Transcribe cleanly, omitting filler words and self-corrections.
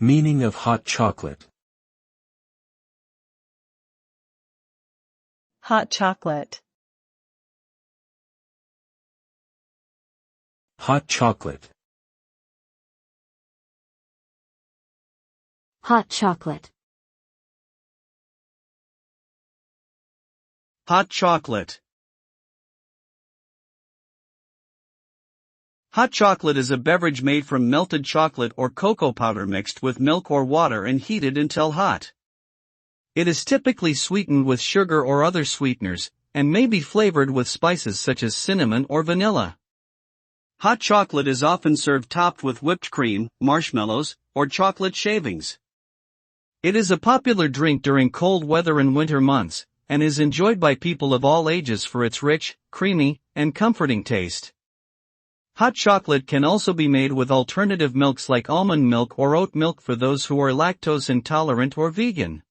Meaning of hot chocolate. Hot chocolate. Hot chocolate. Hot chocolate. Hot chocolate. Hot chocolate is a beverage made from melted chocolate or cocoa powder mixed with milk or water and heated until hot. It is typically sweetened with sugar or other sweeteners, and may be flavored with spices such as cinnamon or vanilla. Hot chocolate is often served topped with whipped cream, marshmallows, or chocolate shavings. It is a popular drink during cold weather and winter months, and is enjoyed by people of all ages for its rich, creamy, and comforting taste. Hot chocolate can also be made with alternative milks like almond milk or oat milk for those who are lactose intolerant or vegan.